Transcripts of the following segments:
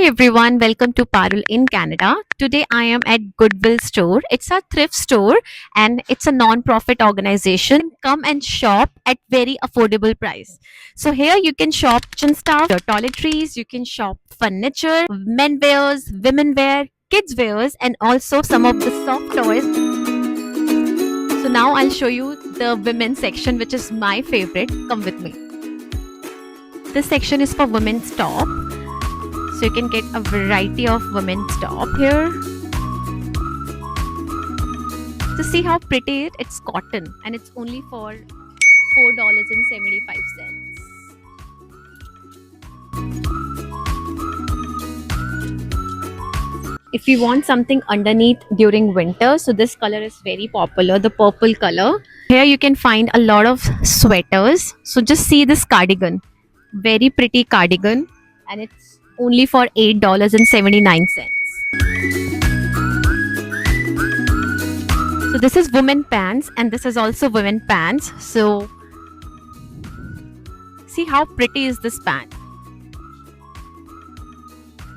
Hi everyone, welcome to Parul in Canada. Today I am at Goodwill store. It's a thrift store and it's a non-profit organization. Come and shop at very affordable price. So here you can shop kitchen stuff, your toiletries, you can shop furniture, men wears, women wear, kids wears and also some of the soft toys. So now I'll show you the women section which is my favorite. Come with me. This section is for women's top. So you can get a variety of women's top here. To see how pretty it's cotton and it's only for $4.75. If you want something underneath during winter, so this color is very popular, the purple color. Here you can find a lot of sweaters. So just see this cardigan, very pretty cardigan, and it's only for $8.79. So this is women pants and this is also women pants. So see how pretty is this pant.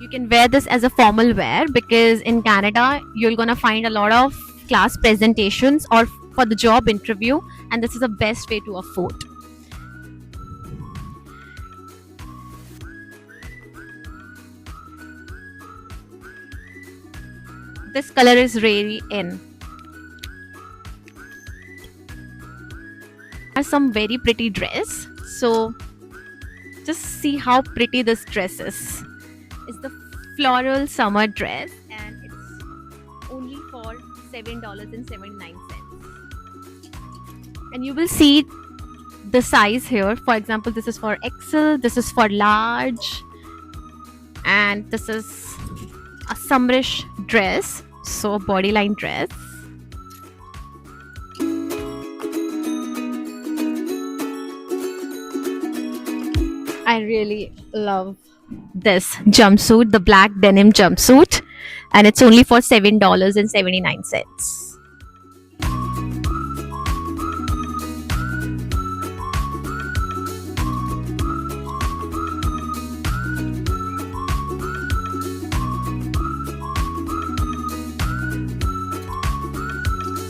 You can wear this as a formal wear because in Canada you're gonna find a lot of class presentations or for the job interview, and this is the best way to afford. This color is really in. Are some very pretty dress. So just see how pretty this dress is. It's the floral summer dress and it's only for $7.79. And you will see the size here. For example, this is for XL, this is for large, and this is a summerish dress, so a bodyline dress. I really love this jumpsuit, the black denim jumpsuit, and it's only for $7.79.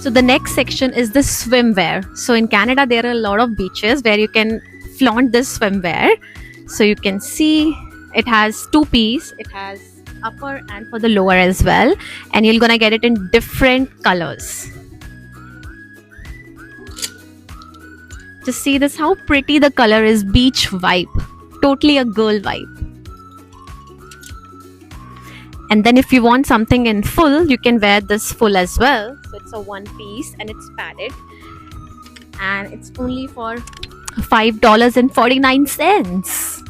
So the next section is the swimwear. So in Canada, there are a lot of beaches where you can flaunt this swimwear. So you can see it has two piece. It has upper and for the lower as well. And you're gonna get it in different colors. Just see this, how pretty the color is. Beach vibe. Totally a girl vibe. And then if you want something in full, you can wear this full as well. So it's a one piece and it's padded. And it's only for $5.49.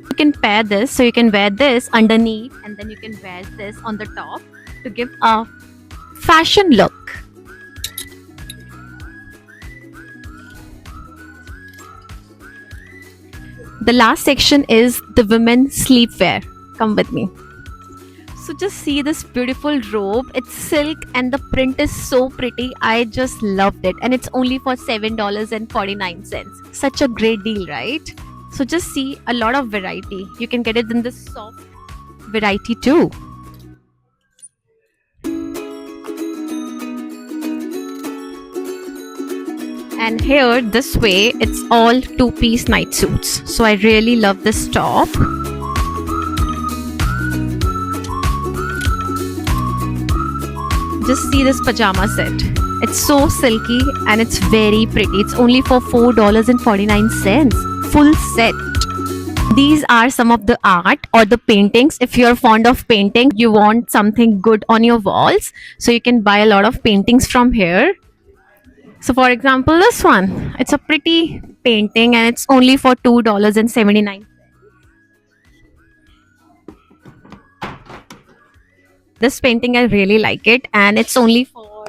You can pair this, so you can wear this underneath and then you can wear this on the top to give a fashion look. The last section is the women's sleepwear. Come with me. So just see this beautiful robe. It's silk and the print is so pretty. I just loved it. And it's only for $7.49. Such a great deal, right? So just see a lot of variety. You can get it in this soft variety too. And here, this way, it's all two-piece night suits. So I really love this top. Just see this pajama set. It's so silky and it's very pretty. It's only for $4.49. Full set. These are some of the art or the paintings. If you're fond of painting, you want something good on your walls, so you can buy a lot of paintings from here. So for example, this one, it's a pretty painting and it's only for $2.79. This painting, I really like it and it's only for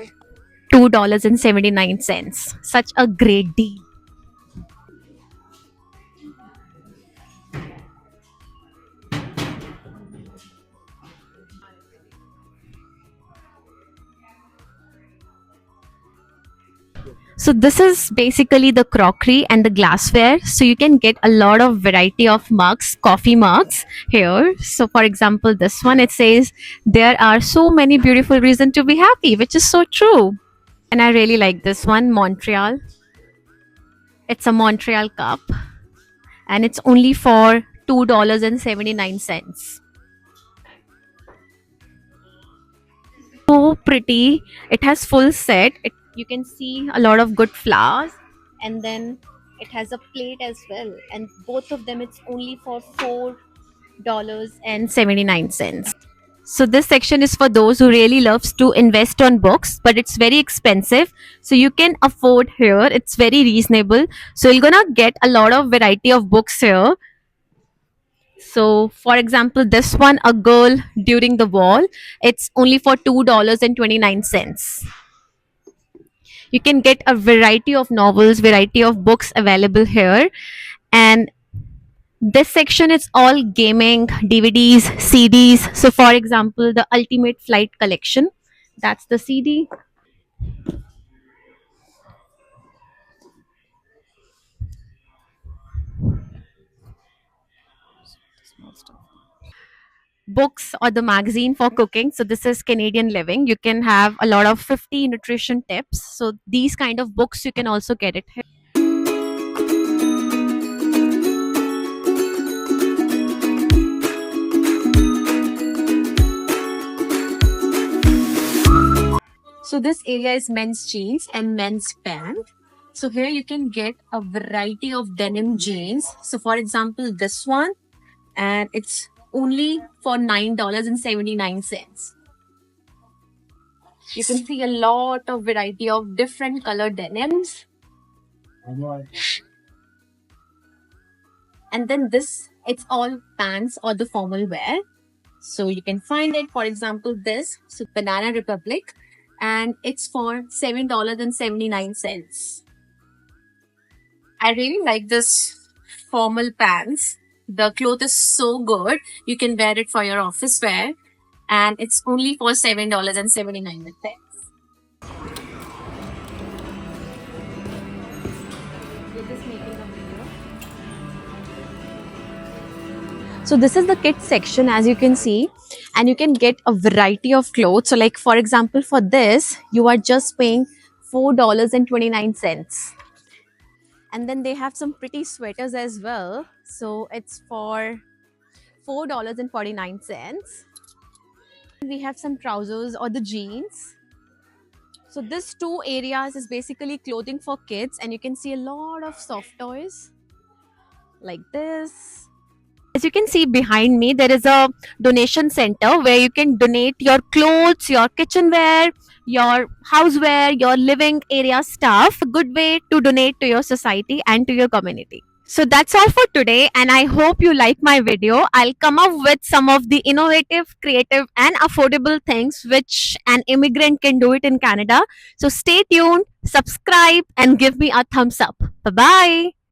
$2.79. Such a great deal. So this is basically the crockery and the glassware. So you can get a lot of variety of mugs, coffee mugs here. So for example, this one, it says there are so many beautiful reasons to be happy, which is so true. And I really like this one, Montreal. It's a Montreal cup and it's only for $2.79. So pretty. It has full set. You can see a lot of good flowers, and then it has a plate as well. And both of them, it's only for $4.79. So this section is for those who really loves to invest on books, but it's very expensive. So you can afford here. It's very reasonable. So you're gonna get a lot of variety of books here. So, for example, this one, A Girl During the Wall, it's only for $2.29. You can get a variety of novels, variety of books available here. And this section is all gaming, DVDs, CDs. So, for example, the Ultimate Flight Collection, that's the CD. Books or the magazine for cooking. So this is Canadian Living. You can have a lot of 50 nutrition tips. So these kind of books you can also get it here. So this area is men's jeans and men's pant. So here you can get a variety of denim jeans. So for example, this one, and it's only for $9.79. You can see a lot of variety of different color denims. And then this, it's all pants or the formal wear. So you can find it, for example, this, so Banana Republic, and it's for $7.79. I really like this formal pants. The cloth is so good. You can wear it for your office wear, and it's only for $7.79. So this is the kids section, as you can see, and you can get a variety of clothes. So like for example, for this, you are just paying $4.29. And then they have some pretty sweaters as well. So it's for $4.49. We have some trousers or the jeans. So this two areas is basically clothing for kids, and you can see a lot of soft toys like this. As you can see behind me, there is a donation center where you can donate your clothes, your kitchenware, your houseware, your living area stuff. A good way to donate to your society and to your community. So that's all for today, and I hope you like my video. I'll come up with some of the innovative, creative, and affordable things which an immigrant can do it in Canada. So stay tuned, subscribe, and give me a thumbs up. Bye bye.